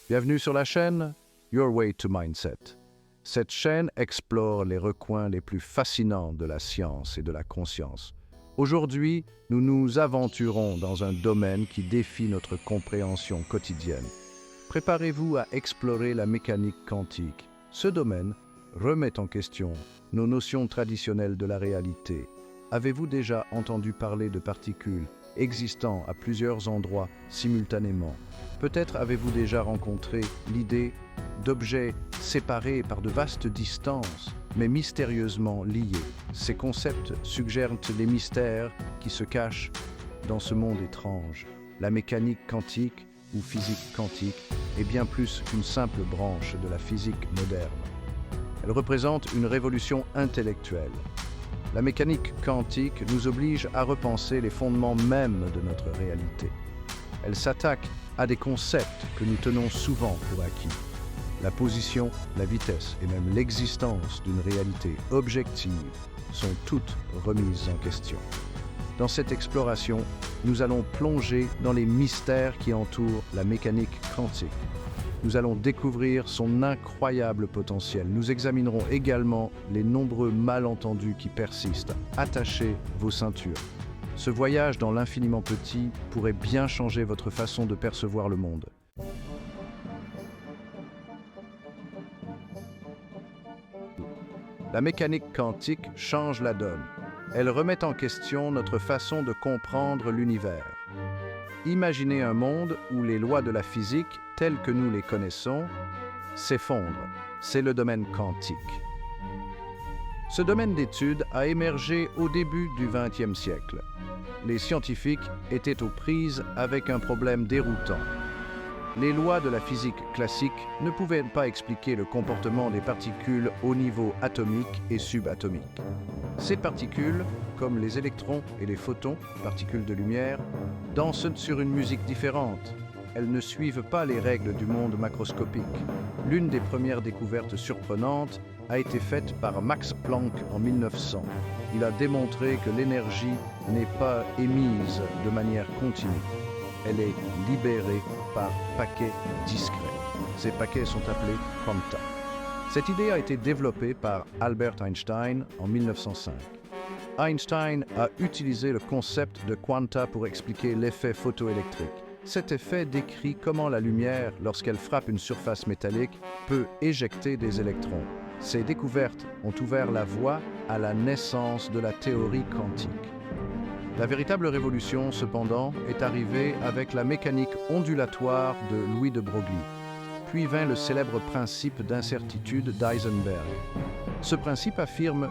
Bienvenue sur la chaîne Your Way to Mindset. Cette chaîne explore les recoins les plus fascinants de la science et de la conscience. Aujourd'hui, nous nous aventurons dans un domaine qui défie notre compréhension quotidienne. Préparez-vous à explorer la mécanique quantique. Ce domaine remet en question nos notions traditionnelles de la réalité. Avez-vous déjà entendu parler de particules existant à plusieurs endroits simultanément? Peut-être avez-vous déjà rencontré l'idée d'objets séparés par de vastes distances, mais mystérieusement liés. Ces concepts suggèrent les mystères qui se cachent dans ce monde étrange. La mécanique quantique ou physique quantique est bien plus qu'une simple branche de la physique moderne. Elle représente une révolution intellectuelle. La mécanique quantique nous oblige à repenser les fondements mêmes de notre réalité. Elle s'attaque à des concepts que nous tenons souvent pour acquis. La position, la vitesse et même l'existence d'une réalité objective sont toutes remises en question. Dans cette exploration, nous allons plonger dans les mystères qui entourent la mécanique quantique. Nous allons découvrir son incroyable potentiel. Nous examinerons également les nombreux malentendus qui persistent. Attachez vos ceintures. Ce voyage dans l'infiniment petit pourrait bien changer votre façon de percevoir le monde. La mécanique quantique change la donne. Elle remet en question notre façon de comprendre l'univers. Imaginez un monde où les lois de la physique, telles que nous les connaissons, s'effondrent. C'est le domaine quantique. Ce domaine d'étude a émergé au début du XXe siècle. Les scientifiques étaient aux prises avec un problème déroutant. Les lois de la physique classique ne pouvaient pas expliquer le comportement des particules au niveau atomique et subatomique. Ces particules, comme les électrons et les photons, particules de lumière, dansent sur une musique différente. Elles ne suivent pas les règles du monde macroscopique. L'une des premières découvertes surprenantes a été faite par Max Planck en 1900. Il a démontré que l'énergie n'est pas émise de manière continue. Elle est libérée par paquets discrets. Ces paquets sont appelés quanta. Cette idée a été développée par Albert Einstein en 1905. Einstein a utilisé le concept de quanta pour expliquer l'effet photoélectrique. Cet effet décrit comment la lumière, lorsqu'elle frappe une surface métallique, peut éjecter des électrons. Ces découvertes ont ouvert la voie à la naissance de la théorie quantique. La véritable révolution, cependant, est arrivée avec la mécanique ondulatoire de Louis de Broglie. Puis vint le célèbre principe d'incertitude d'Heisenberg. Ce principe affirme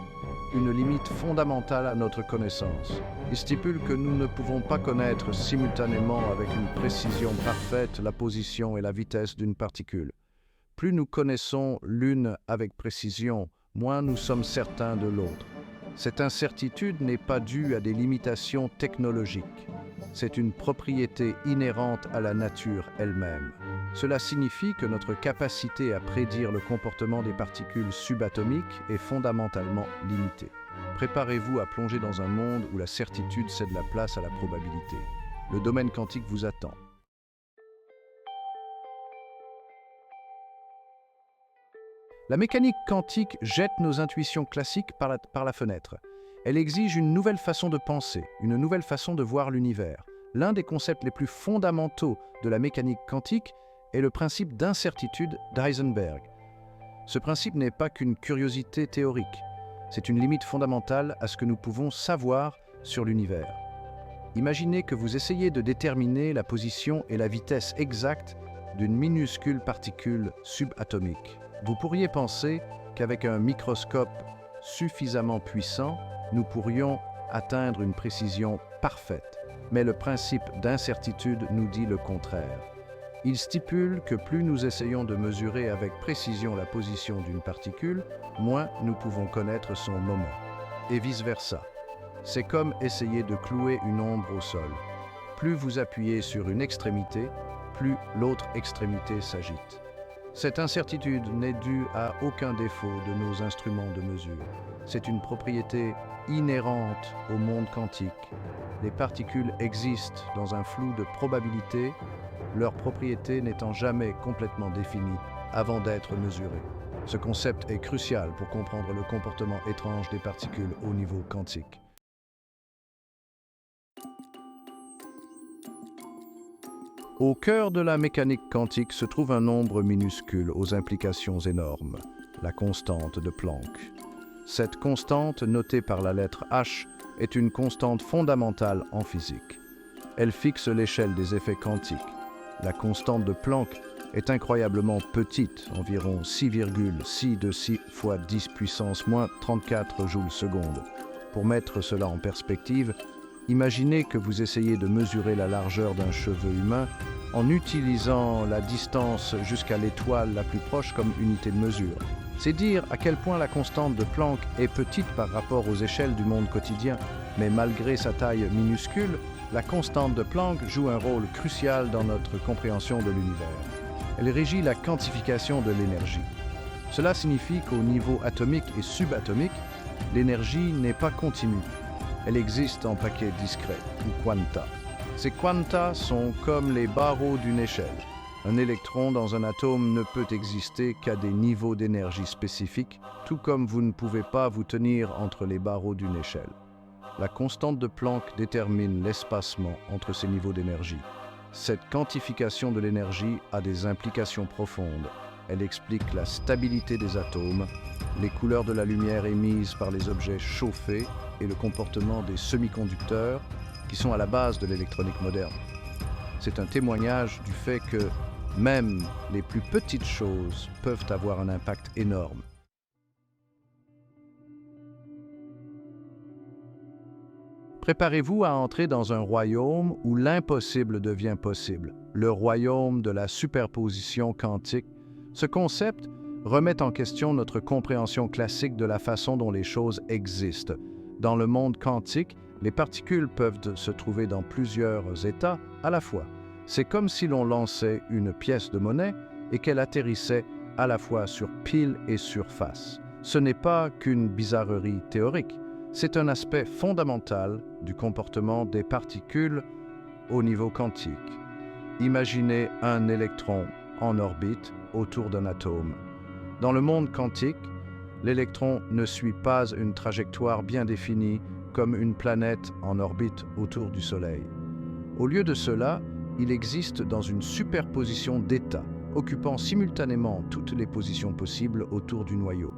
une limite fondamentale à notre connaissance. Il stipule que nous ne pouvons pas connaître simultanément avec une précision parfaite la position et la vitesse d'une particule. Plus nous connaissons l'une avec précision, moins nous sommes certains de l'autre. Cette incertitude n'est pas due à des limitations technologiques. C'est une propriété inhérente à la nature elle-même. Cela signifie que notre capacité à prédire le comportement des particules subatomiques est fondamentalement limitée. Préparez-vous à plonger dans un monde où la certitude cède la place à la probabilité. Le domaine quantique vous attend. La mécanique quantique jette nos intuitions classiques par la fenêtre. Elle exige une nouvelle façon de penser, une nouvelle façon de voir l'univers. L'un des concepts les plus fondamentaux de la mécanique quantique est le principe d'incertitude d'Heisenberg. Ce principe n'est pas qu'une curiosité théorique, c'est une limite fondamentale à ce que nous pouvons savoir sur l'univers. Imaginez que vous essayez de déterminer la position et la vitesse exacte d'une minuscule particule subatomique. Vous pourriez penser qu'avec un microscope suffisamment puissant, nous pourrions atteindre une précision parfaite. Mais le principe d'incertitude nous dit le contraire. Il stipule que plus nous essayons de mesurer avec précision la position d'une particule, moins nous pouvons connaître son moment. Et vice-versa. C'est comme essayer de clouer une ombre au sol. Plus vous appuyez sur une extrémité, plus l'autre extrémité s'agite. Cette incertitude n'est due à aucun défaut de nos instruments de mesure. C'est une propriété inhérente au monde quantique. les particules existent dans un flou de probabilité, leurs propriétés n'étant jamais complètement définies avant d'être mesurées. Ce concept est crucial pour comprendre le comportement étrange des particules au niveau quantique. Au cœur de la mécanique quantique se trouve un nombre minuscule aux implications énormes, la constante de Planck. Cette constante, notée par la lettre H, est une constante fondamentale en physique. Elle fixe l'échelle des effets quantiques. La constante de Planck est incroyablement petite, environ 6,6 de 6 fois 10 puissance moins 34 joules seconde. Pour mettre cela en perspective, imaginez que vous essayez de mesurer la largeur d'un cheveu humain en utilisant la distance jusqu'à l'étoile la plus proche comme unité de mesure. C'est dire à quel point la constante de Planck est petite par rapport aux échelles du monde quotidien. Mais malgré sa taille minuscule, la constante de Planck joue un rôle crucial dans notre compréhension de l'univers. Elle régit la quantification de l'énergie. Cela signifie qu'au niveau atomique et subatomique, l'énergie n'est pas continue. Elle existe en paquets discrets, ou quanta. Ces quanta sont comme les barreaux d'une échelle. Un électron dans un atome ne peut exister qu'à des niveaux d'énergie spécifiques, tout comme vous ne pouvez pas vous tenir entre les barreaux d'une échelle. La constante de Planck détermine l'espacement entre ces niveaux d'énergie. Cette quantification de l'énergie a des implications profondes. Elle explique la stabilité des atomes, les couleurs de la lumière émise par les objets chauffés et le comportement des semi-conducteurs qui sont à la base de l'électronique moderne. C'est un témoignage du fait que même les plus petites choses peuvent avoir un impact énorme. Préparez-vous à entrer dans un royaume où l'impossible devient possible, le royaume de la superposition quantique. Ce concept remet en question notre compréhension classique de la façon dont les choses existent. Dans le monde quantique, les particules peuvent se trouver dans plusieurs états à la fois. C'est comme si l'on lançait une pièce de monnaie et qu'elle atterrissait à la fois sur pile et surface. Ce n'est pas qu'une bizarrerie théorique, c'est un aspect fondamental du comportement des particules au niveau quantique. Imaginez un électron en orbite autour d'un atome. Dans le monde quantique, l'électron ne suit pas une trajectoire bien définie comme une planète en orbite autour du Soleil. Au lieu de cela, il existe dans une superposition d'états, occupant simultanément toutes les positions possibles autour du noyau.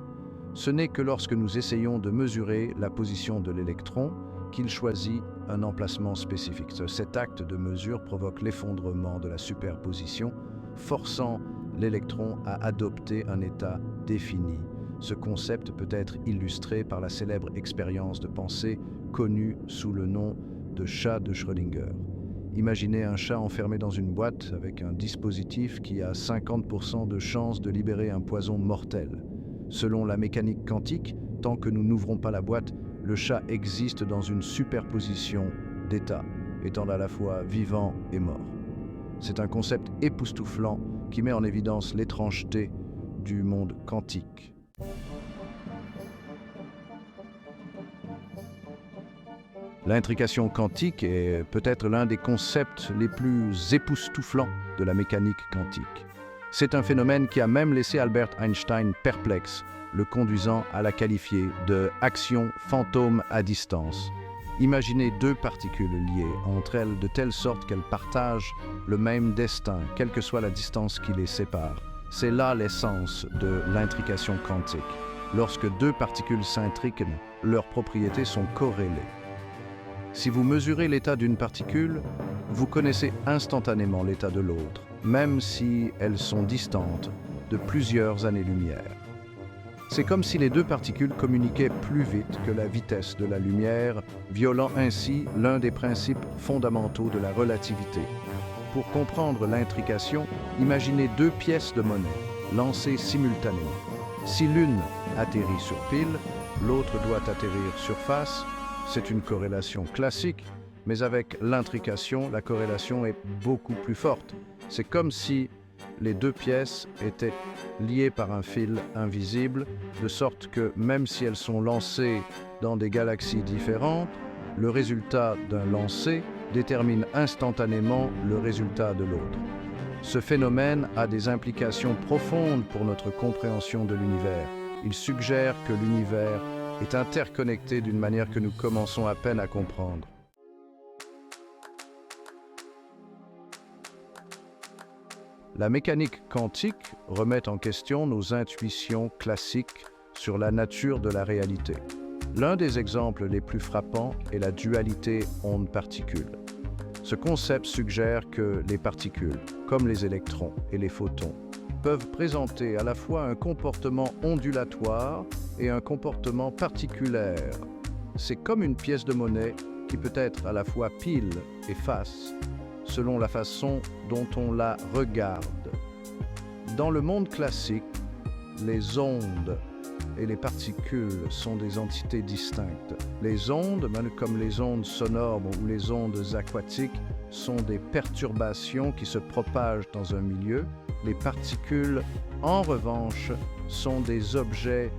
Ce n'est que lorsque nous essayons de mesurer la position de l'électron qu'il choisit un emplacement spécifique. Cet acte de mesure provoque l'effondrement de la superposition, forçant l'électron à adopter un état défini. Ce concept peut être illustré par la célèbre expérience de pensée connue sous le nom de chat de Schrödinger. Imaginez un chat enfermé dans une boîte avec un dispositif qui a 50% de chances de libérer un poison mortel. Selon la mécanique quantique, tant que nous n'ouvrons pas la boîte, le chat existe dans une superposition d'états, étant à la fois vivant et mort. C'est un concept époustouflant qui met en évidence l'étrangeté du monde quantique. L'intrication quantique est peut-être l'un des concepts les plus époustouflants de la mécanique quantique. C'est un phénomène qui a même laissé Albert Einstein perplexe, le conduisant à la qualifier de « action fantôme à distance ». Imaginez deux particules liées entre elles de telle sorte qu'elles partagent le même destin, quelle que soit la distance qui les sépare. C'est là l'essence de l'intrication quantique. Lorsque deux particules s'intriquent, leurs propriétés sont corrélées. Si vous mesurez l'état d'une particule, vous connaissez instantanément l'état de l'autre, même si elles sont distantes de plusieurs années-lumière. C'est comme si les deux particules communiquaient plus vite que la vitesse de la lumière, violant ainsi l'un des principes fondamentaux de la relativité. Pour comprendre l'intrication, imaginez deux pièces de monnaie lancées simultanément. Si l'une atterrit sur pile, l'autre doit atterrir sur face. C'est une corrélation classique, mais avec l'intrication, la corrélation est beaucoup plus forte. C'est comme si les deux pièces étaient liées par un fil invisible, de sorte que même si elles sont lancées dans des galaxies différentes, Le résultat d'un lancer détermine instantanément le résultat de l'autre. Ce phénomène a des implications profondes pour notre compréhension de l'univers. Il suggère que l'univers est interconnecté d'une manière que nous commençons à peine à comprendre. La mécanique quantique remet en question nos intuitions classiques sur la nature de la réalité. L'un des exemples les plus frappants est la dualité onde-particule. Ce concept suggère que les particules, comme les électrons et les photons, peuvent présenter à la fois un comportement ondulatoire et un comportement particulaire. C'est comme une pièce de monnaie qui peut être à la fois pile et face, selon la façon dont on la regarde. Dans le monde classique, les ondes et les particules sont des entités distinctes. Les ondes, comme les ondes sonores ou les ondes aquatiques, sont des perturbations qui se propagent dans un milieu. Les particules, en revanche, sont des objets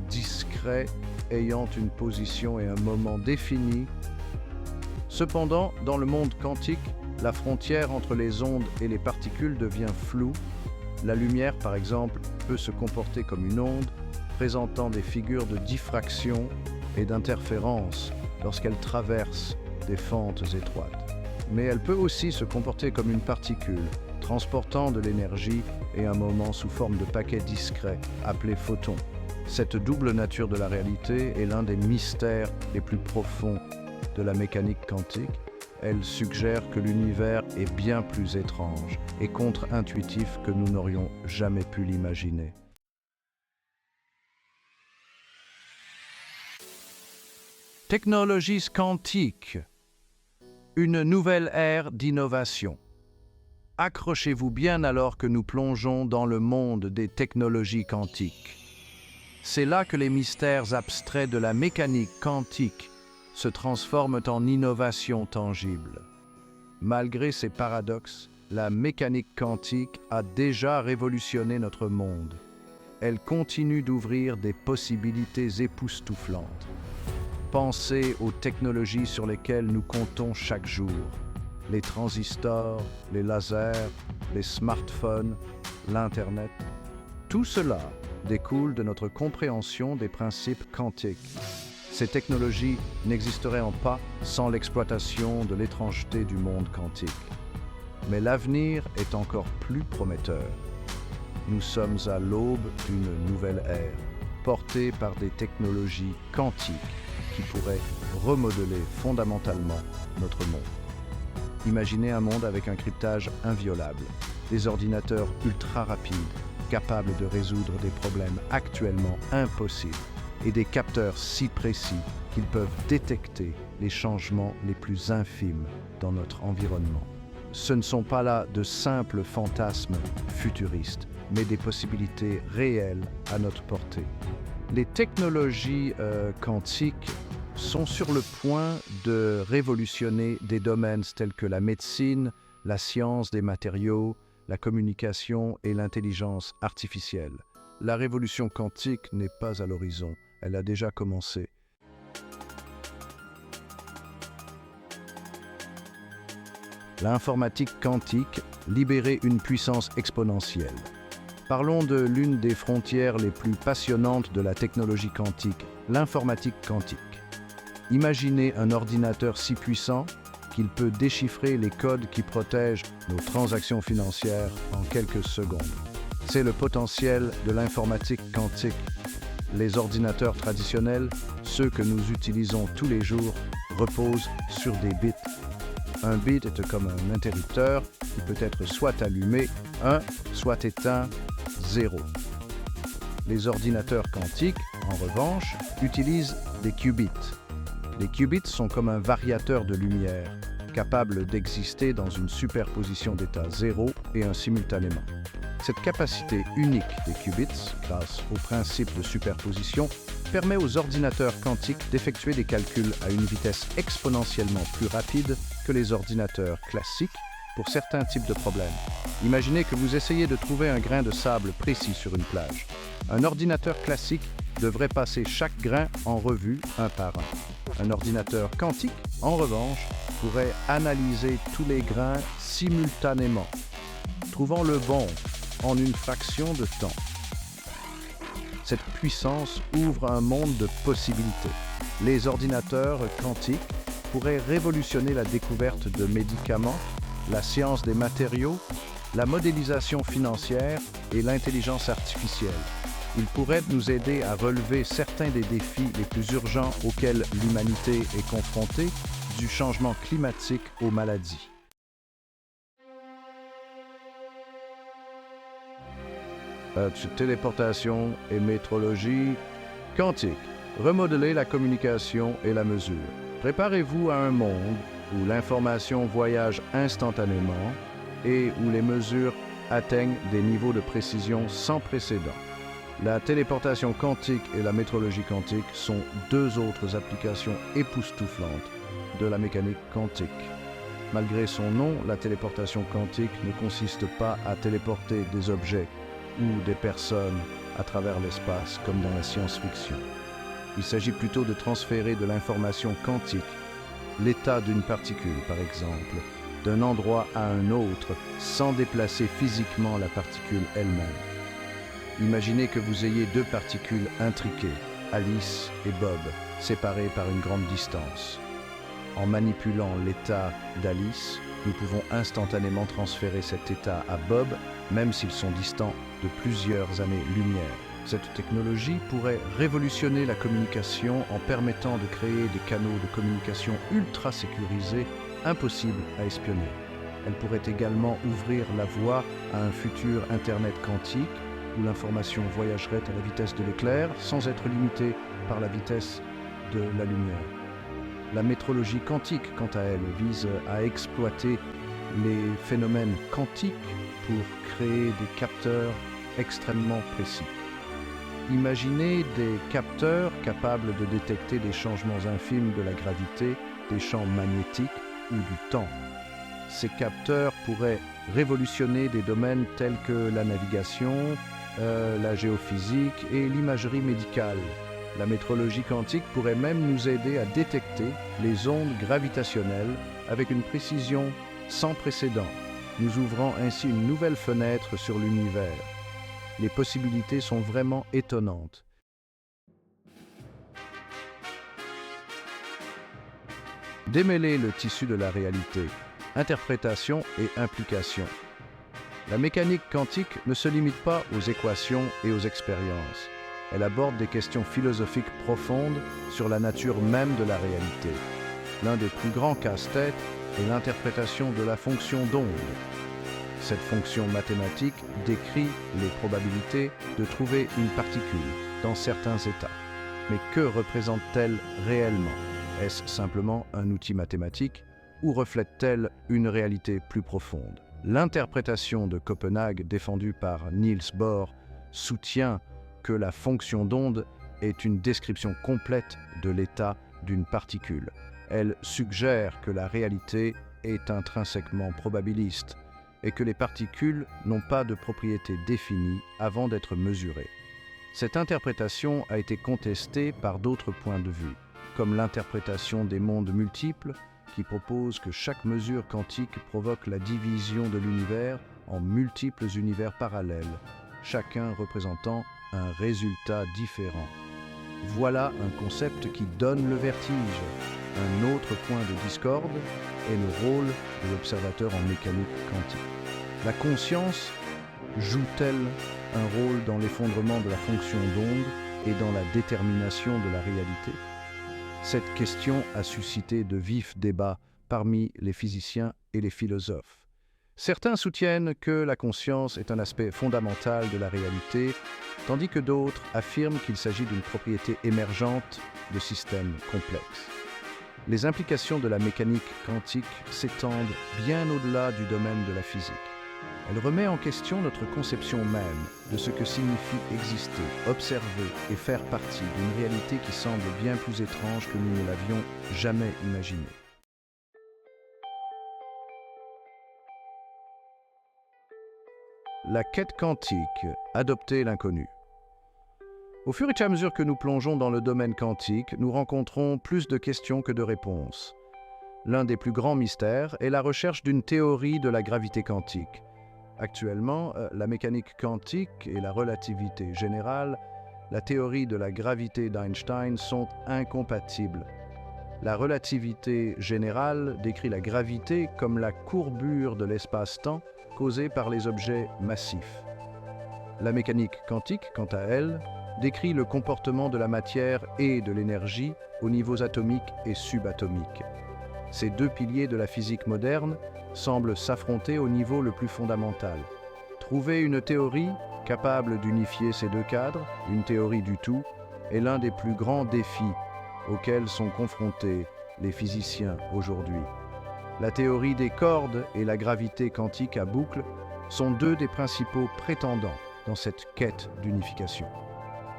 discrets ayant une position et un moment définis. Cependant, dans le monde quantique, la frontière entre les ondes et les particules devient floue. La lumière, par exemple, peut se comporter comme une onde, présentant des figures de diffraction et d'interférence lorsqu'elle traverse des fentes étroites. Mais elle peut aussi se comporter comme une particule, transportant de l'énergie et un moment sous forme de paquets discrets, appelés photons. Cette double nature de la réalité est l'un des mystères les plus profonds de la mécanique quantique. Elle suggère que l'univers est bien plus étrange et contre-intuitif que nous n'aurions jamais pu l'imaginer. Technologies quantiques, une nouvelle ère d'innovation. Accrochez-vous bien alors que nous plongeons dans le monde des technologies quantiques. C'est là que les mystères abstraits de la mécanique quantique se transforment en innovations tangibles. Malgré ces paradoxes, la mécanique quantique a déjà révolutionné notre monde. Elle continue d'ouvrir des possibilités époustouflantes. Pensez aux technologies sur lesquelles nous comptons chaque jour. Les transistors, les lasers, les smartphones, l'Internet. Tout cela découle de notre compréhension des principes quantiques. Ces technologies n'existeraient pas sans l'exploitation de l'étrangeté du monde quantique. Mais l'avenir est encore plus prometteur. Nous sommes à l'aube d'une nouvelle ère, portée par des technologies quantiques qui pourraient remodeler fondamentalement notre monde. Imaginez un monde avec un cryptage inviolable, des ordinateurs ultra rapides, capables de résoudre des problèmes actuellement impossibles, et des capteurs si précis qu'ils peuvent détecter les changements les plus infimes dans notre environnement. Ce ne sont pas là de simples fantasmes futuristes, mais des possibilités réelles à notre portée. Les technologies quantiques sont sur le point de révolutionner des domaines tels que la médecine, la science des matériaux, la communication et l'intelligence artificielle. La révolution quantique n'est pas à l'horizon, elle a déjà commencé. L'informatique quantique libérait une puissance exponentielle. Parlons de l'une des frontières les plus passionnantes de la technologie quantique, l'informatique quantique. Imaginez un ordinateur si puissant qu'il peut déchiffrer les codes qui protègent nos transactions financières en quelques secondes. C'est le potentiel de l'informatique quantique. Les ordinateurs traditionnels, ceux que nous utilisons tous les jours, reposent sur des bits. Un bit est comme un interrupteur qui peut être soit allumé, 1, soit éteint, 0. Les ordinateurs quantiques, en revanche, utilisent des qubits. Les qubits sont comme un variateur de lumière, capable d'exister dans une superposition d'états 0 et 1 simultanément. Cette capacité unique des qubits, grâce au principe de superposition, permet aux ordinateurs quantiques d'effectuer des calculs à une vitesse exponentiellement plus rapide que les ordinateurs classiques pour certains types de problèmes. Imaginez que vous essayez de trouver un grain de sable précis sur une plage. Un ordinateur classique devrait passer chaque grain en revue un par un. Un ordinateur quantique en revanche, pourrait analyser tous les grains simultanément, trouvant le bon en une fraction de temps. Cette puissance ouvre un monde de possibilités. Les ordinateurs quantiques pourraient révolutionner la découverte de médicaments, la science des matériaux, la modélisation financière et l'intelligence artificielle. Ils pourraient nous aider à relever certains des défis les plus urgents auxquels l'humanité est confrontée, du changement climatique aux maladies. Téléportation et métrologie quantique. Remodeler la communication et la mesure. Préparez-vous à un monde où l'information voyage instantanément et où les mesures atteignent des niveaux de précision sans précédent. La téléportation quantique et la métrologie quantique sont deux autres applications époustouflantes de la mécanique quantique. Malgré son nom, la téléportation quantique ne consiste pas à téléporter des objets ou des personnes à travers l'espace comme dans la science-fiction. Il s'agit plutôt de transférer de l'information quantique, l'état d'une particule par exemple, d'un endroit à un autre sans déplacer physiquement la particule elle-même. Imaginez que vous ayez deux particules intriquées, Alice et Bob, séparées par une grande distance. En manipulant l'état d'Alice, nous pouvons instantanément transférer cet état à Bob, même s'ils sont distants de plusieurs années-lumière. Cette technologie pourrait révolutionner la communication en permettant de créer des canaux de communication ultra sécurisés, impossibles à espionner. Elle pourrait également ouvrir la voie à un futur Internet quantique où l'information voyagerait à la vitesse de l'éclair sans être limitée par la vitesse de la lumière. La métrologie quantique, quant à elle, vise à exploiter les phénomènes quantiques pour créer des capteurs extrêmement précis. Imaginez des capteurs capables de détecter des changements infimes de la gravité, des champs magnétiques ou du temps. Ces capteurs pourraient révolutionner des domaines tels que la navigation, la géophysique et l'imagerie médicale. La métrologie quantique pourrait même nous aider à détecter les ondes gravitationnelles avec une précision sans précédent, nous ouvrant ainsi une nouvelle fenêtre sur l'univers. Les possibilités sont vraiment étonnantes. Démêler le tissu de la réalité, interprétation et implication. La mécanique quantique ne se limite pas aux équations et aux expériences. Elle aborde des questions philosophiques profondes sur la nature même de la réalité. L'un des plus grands casse-têtes est l'interprétation de la fonction d'onde. Cette fonction mathématique décrit les probabilités de trouver une particule dans certains états. Mais que représente-t-elle réellement? Est-ce simplement un outil mathématique ou reflète-t-elle une réalité plus profonde? L'interprétation de Copenhague défendue par Niels Bohr soutient que la fonction d'onde est une description complète de l'état d'une particule. Elle suggère que la réalité est intrinsèquement probabiliste et que les particules n'ont pas de propriétés définies avant d'être mesurées. Cette interprétation a été contestée par d'autres points de vue, comme l'interprétation des mondes multiples, qui propose que chaque mesure quantique provoque la division de l'univers en multiples univers parallèles, chacun représentant un résultat différent. Voilà un concept qui donne le vertige. Un autre point de discorde est le rôle de l'observateur en mécanique quantique. La conscience joue-t-elle un rôle dans l'effondrement de la fonction d'onde et dans la détermination de la réalité? Cette question a suscité de vifs débats parmi les physiciens et les philosophes. Certains soutiennent que la conscience est un aspect fondamental de la réalité, tandis que d'autres affirment qu'il s'agit d'une propriété émergente de systèmes complexes. Les implications de la mécanique quantique s'étendent bien au-delà du domaine de la physique. Elle remet en question notre conception même de ce que signifie exister, observer et faire partie d'une réalité qui semble bien plus étrange que nous ne l'avions jamais imaginée. La quête quantique, adopter l'inconnu. Au fur et à mesure que nous plongeons dans le domaine quantique, nous rencontrons plus de questions que de réponses. L'un des plus grands mystères est la recherche d'une théorie de la gravité quantique. Actuellement, la mécanique quantique et la relativité générale, la théorie de la gravité d'Einstein sont incompatibles. La relativité générale décrit la gravité comme la courbure de l'espace-temps causée par les objets massifs. La mécanique quantique, quant à elle, décrit le comportement de la matière et de l'énergie aux niveaux atomiques et subatomiques. Ces deux piliers de la physique moderne semblent s'affronter au niveau le plus fondamental. Trouver une théorie capable d'unifier ces deux cadres, une théorie du tout, est l'un des plus grands défis auxquels sont confrontés les physiciens aujourd'hui. La théorie des cordes et la gravité quantique à boucle sont deux des principaux prétendants dans cette quête d'unification.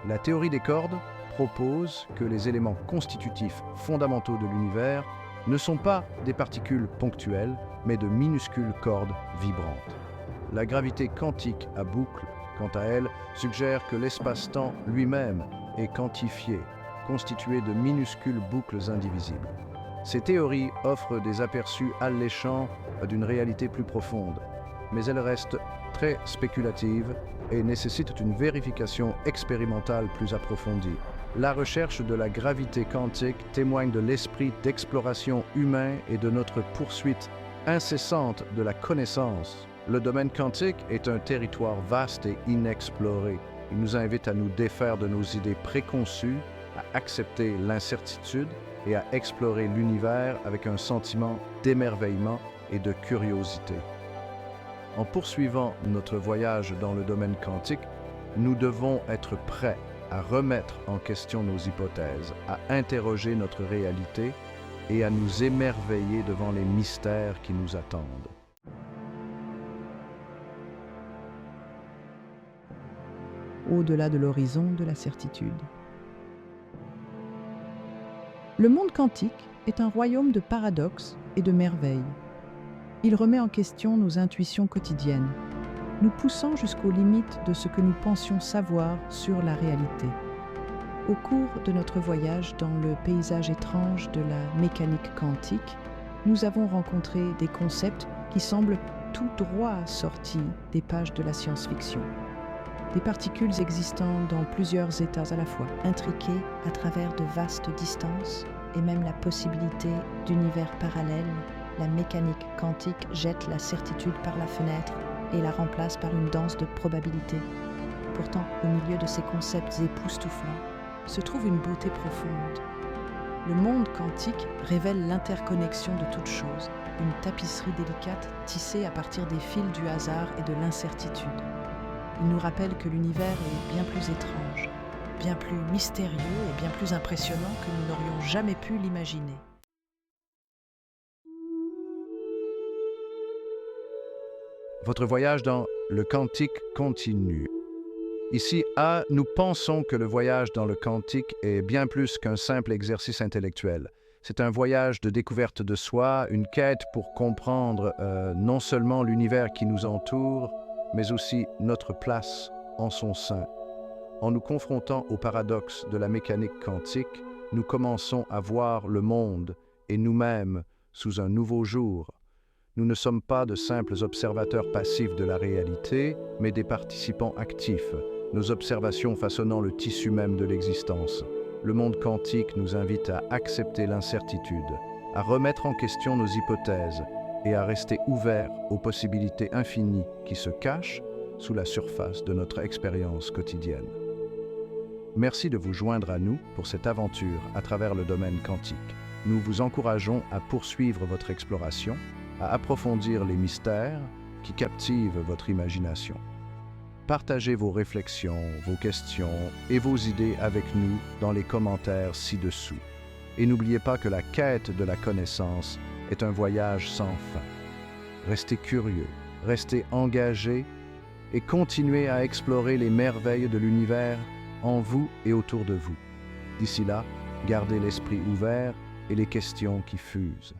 La théorie des cordes propose que les éléments constitutifs fondamentaux de l'univers ne sont pas des particules ponctuelles, mais de minuscules cordes vibrantes. La gravité quantique à boucle, quant à elle, suggère que l'espace-temps lui-même est quantifié, constitué de minuscules boucles indivisibles. Ces théories offrent des aperçus alléchants d'une réalité plus profonde, mais elles restent très spéculatives et nécessitent une vérification expérimentale plus approfondie. La recherche de la gravité quantique témoigne de l'esprit d'exploration humain et de notre poursuite incessante de la connaissance. Le domaine quantique est un territoire vaste et inexploré. Il nous invite à nous défaire de nos idées préconçues, à accepter l'incertitude et à explorer l'univers avec un sentiment d'émerveillement et de curiosité. En poursuivant notre voyage dans le domaine quantique, nous devons être prêts à remettre en question nos hypothèses, à interroger notre réalité et à nous émerveiller devant les mystères qui nous attendent. Au-delà de l'horizon de la certitude. Le monde quantique est un royaume de paradoxes et de merveilles. Il remet en question nos intuitions quotidiennes, nous poussant jusqu'aux limites de ce que nous pensions savoir sur la réalité. Au cours de notre voyage dans le paysage étrange de la mécanique quantique, nous avons rencontré des concepts qui semblent tout droit sortis des pages de la science-fiction. Des particules existant dans plusieurs états à la fois, intriquées à travers de vastes distances, et même la possibilité d'univers parallèles. La mécanique quantique jette la certitude par la fenêtre et la remplace par une danse de probabilités. Pourtant, au milieu de ces concepts époustouflants, se trouve une beauté profonde. Le monde quantique révèle l'interconnexion de toutes choses, une tapisserie délicate tissée à partir des fils du hasard et de l'incertitude. Il nous rappelle que l'univers est bien plus étrange, bien plus mystérieux et bien plus impressionnant que nous n'aurions jamais pu l'imaginer. Votre voyage dans le quantique continue. Ici, nous pensons que le voyage dans le quantique est bien plus qu'un simple exercice intellectuel. C'est un voyage de découverte de soi, une quête pour comprendre non seulement l'univers qui nous entoure, mais aussi notre place en son sein. En nous confrontant au paradoxe de la mécanique quantique, nous commençons à voir le monde et nous-mêmes sous un nouveau jour. Nous ne sommes pas de simples observateurs passifs de la réalité, mais des participants actifs, nos observations façonnant le tissu même de l'existence. Le monde quantique nous invite à accepter l'incertitude, à remettre en question nos hypothèses et à rester ouverts aux possibilités infinies qui se cachent sous la surface de notre expérience quotidienne. Merci de vous joindre à nous pour cette aventure à travers le domaine quantique. Nous vous encourageons à poursuivre votre exploration, à approfondir les mystères qui captivent votre imagination. Partagez vos réflexions, vos questions et vos idées avec nous dans les commentaires ci-dessous. Et n'oubliez pas que la quête de la connaissance est un voyage sans fin. Restez curieux, restez engagés et continuez à explorer les merveilles de l'univers en vous et autour de vous. D'ici là, gardez l'esprit ouvert et les questions qui fusent.